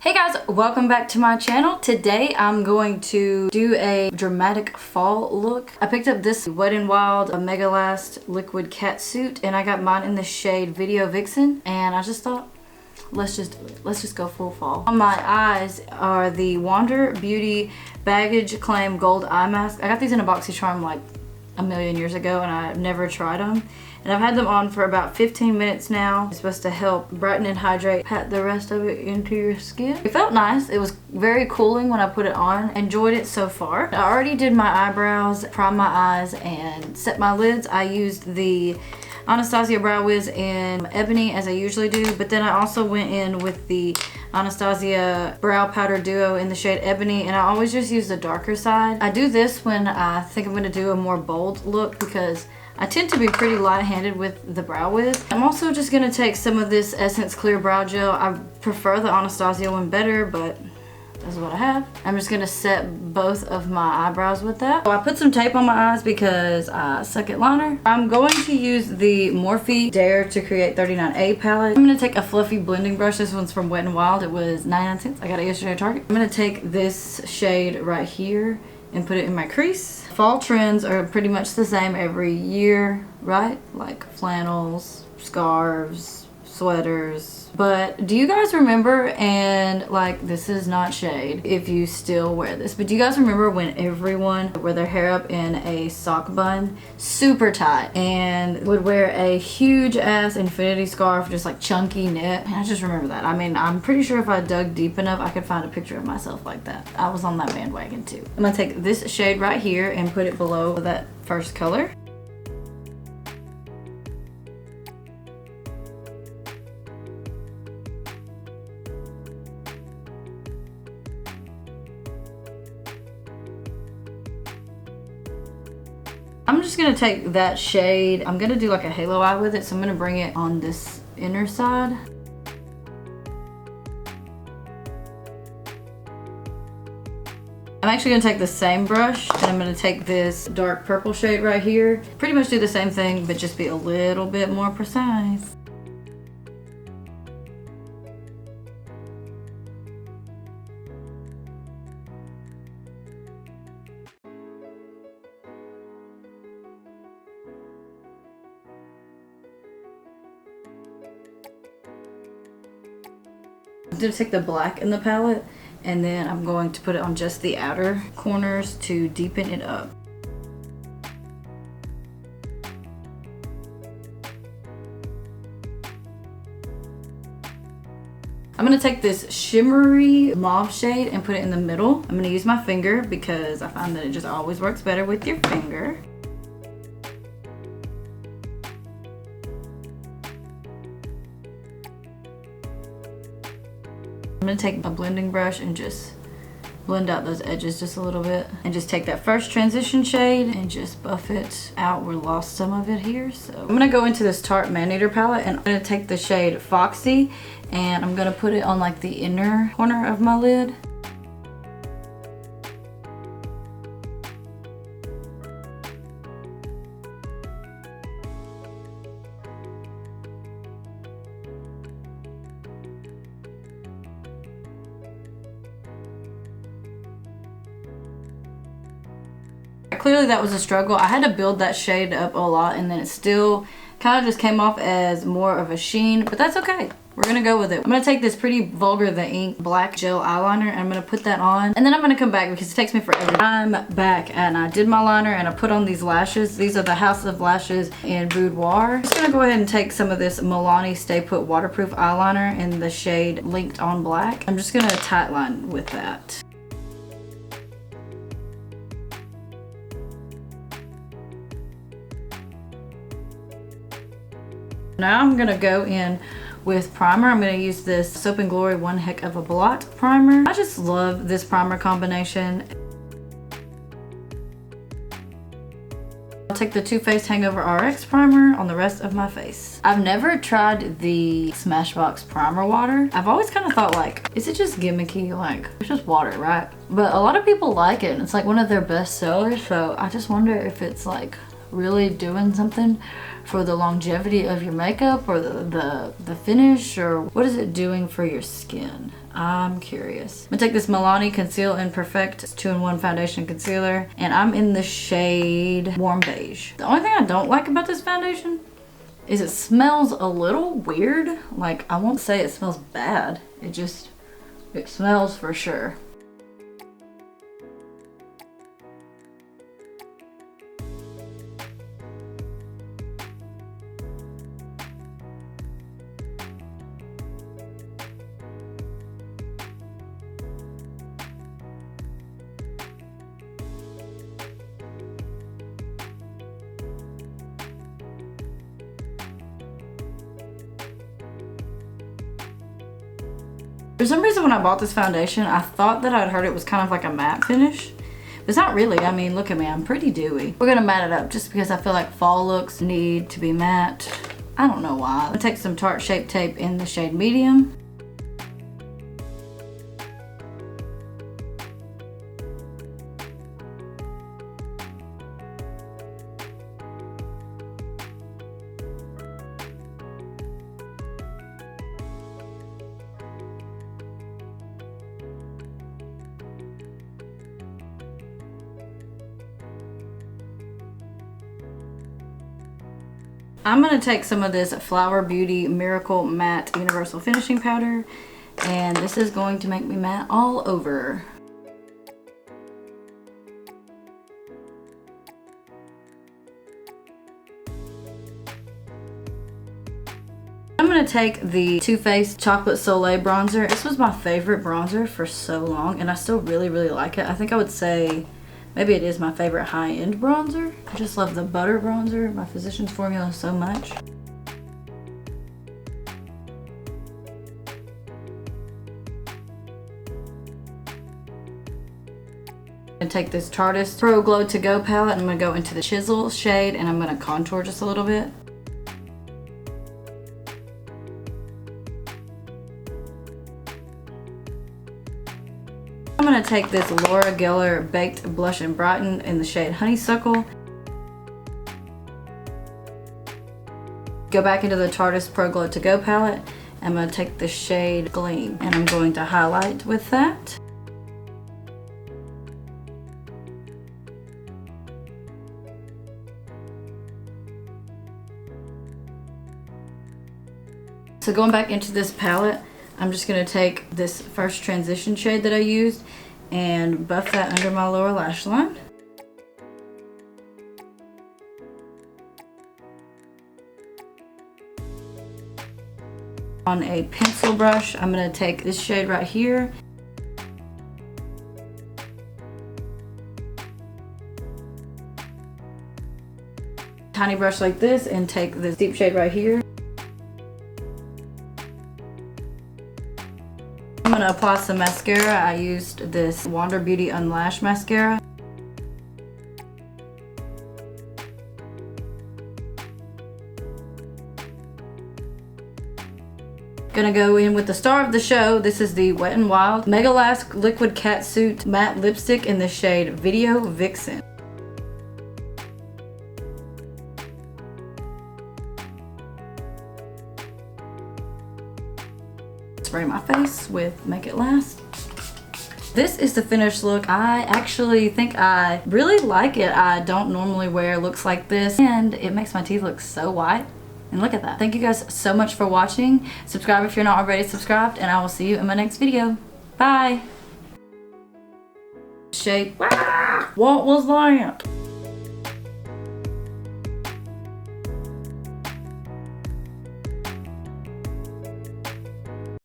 Hey guys, welcome back to my channel. Today I'm going to do a dramatic fall look. I picked up this Wet n Wild MegaLast liquid catsuit and I got mine in the shade Video Vixen, and I just thought let's just do it. Let's just go full fall. On my eyes are the Wander Beauty Baggage Claim Gold Eye Mask. I got these in a BoxyCharm like a million years ago and I've never tried them. And I've had them on for about 15 minutes now. It's supposed to help brighten and hydrate, pat the rest of it into your skin. It felt nice. It was very cooling when I put it on. Enjoyed it so far. I already did my eyebrows, primed my eyes, and set my lids. I used the Anastasia Brow Wiz in Ebony as I usually do, but then I also went in with the Anastasia Brow Powder Duo in the shade Ebony, and I always just use the darker side. I do this when I think I'm going to do a more bold look because I tend to be pretty light-handed with the Brow Wiz. I'm also just going to take some of this Essence Clear Brow Gel. I prefer the Anastasia one better, but that's what I have. I'm just going to set both of my eyebrows with that. So I put some tape on my eyes because I suck at liner. I'm going to use the Morphe Dare to Create 39A palette. I'm going to take a fluffy blending brush. This one's from Wet n Wild. It was 99 cents. I got it yesterday at Target. I'm going to take this shade right here and put it in my crease. Fall trends are pretty much the same every year, right? Like flannels, scarves, sweaters. But do you guys remember, and like this is not shade if you still wear this, but do you guys remember when everyone wore their hair up in a sock bun, super tight, and would wear a huge ass infinity scarf, just like chunky knit? I just remember that. I mean, I'm pretty sure if I dug deep enough I could find a picture of myself like that. I was on that bandwagon too. I'm gonna take this shade right here and put it below that first color. I'm just gonna take that shade. I'm gonna do like a halo eye with it, so I'm gonna bring it on this inner side. I'm actually gonna take the same brush and I'm gonna take this dark purple shade right here. Pretty much do the same thing, but just be a little bit more precise. I'm going to take the black in the palette and then I'm going to put it on just the outer corners to deepen it up. I'm going to take this shimmery mauve shade and put it in the middle. I'm going to use my finger because I find that it just always works better with your finger. I'm going to take a blending brush and just blend out those edges just a little bit. And just take that first transition shade and just buff it out. We lost some of it here. So I'm going to go into this Tarte Maneater palette and I'm going to take the shade Foxy and I'm going to put it on like the inner corner of my lid. Clearly that was a struggle. I had to build that shade up a lot and then it still kind of just came off as more of a sheen, but that's okay. We're gonna go with it. I'm gonna take this pretty Vulgar the Ink black gel eyeliner and I'm gonna put that on, and then I'm gonna come back because it takes me forever. I'm back and I did my liner and I put on these lashes. These are the House of Lashes in Boudoir. I'm just gonna go ahead and take some of this Milani Stay Put waterproof eyeliner in the shade Linked on Black. I'm just gonna tight line with that. Now I'm gonna go in with primer. I'm gonna use this Soap & Glory One Heck of a Blot primer. I just love this primer combination. I'll take the Too Faced Hangover RX primer on the rest of my face. I've never tried the Smashbox primer water. I've always kind of thought like, is it just gimmicky? Like, it's just water, right? But a lot of people like it and it's like one of their best sellers. So I just wonder if it's like really doing something for the longevity of your makeup or the finish, or what is it doing for your skin? I'm curious. I'm gonna take this Milani Conceal and Perfect. It's 2-in-1 foundation concealer. And I'm in the shade Warm Beige. The only thing I don't like about this foundation is it smells a little weird. Like, I won't say it smells bad. It smells for sure. For some reason when I bought this foundation, I thought that I'd heard it was kind of like a matte finish. But it's not really. I mean, look at me. I'm pretty dewy. We're gonna matte it up just because I feel like fall looks need to be matte. I don't know why. I'm gonna take some Tarte Shape Tape in the shade Medium. I'm going to take some of this Flower Beauty Miracle Matte Universal Finishing Powder, and this is going to make me matte all over. I'm going to take the Too Faced Chocolate Soleil bronzer. This was my favorite bronzer for so long, and I still really like it. I think I would say maybe it is my favorite high-end bronzer. I just love the butter bronzer, my Physicians Formula, so much. I'm gonna take this Tartiest Pro Glow To Go palette, and I'm gonna go into the Chisel shade, and I'm gonna contour just a little bit. I'm going to take this Laura Geller Baked Blush and Brighten in the shade Honeysuckle. Go back into the Tarteist Pro Glow To Go palette. I'm going to take the shade Gleam, and I'm going to highlight with that. So going back into this palette, I'm just going to take this first transition shade that I used and buff that under my lower lash line. On a pencil brush, I'm going to take this shade right here. Tiny brush like this and take this deep shade right here. I'm going to apply some mascara. I used this Wander Beauty Unlashed mascara. Gonna go in with the star of the show. This is the Wet n Wild MegaLast Liquid Catsuit Matte Lipstick in the shade Video Vixen. Spray my face with MegaLast. This is the finished look. I actually think I really like it. I don't normally wear looks like this, and it makes my teeth look so white. And look at that. Thank you guys so much for watching. Subscribe if you're not already subscribed, and I will see you in my next video. Bye. Shade. What was that?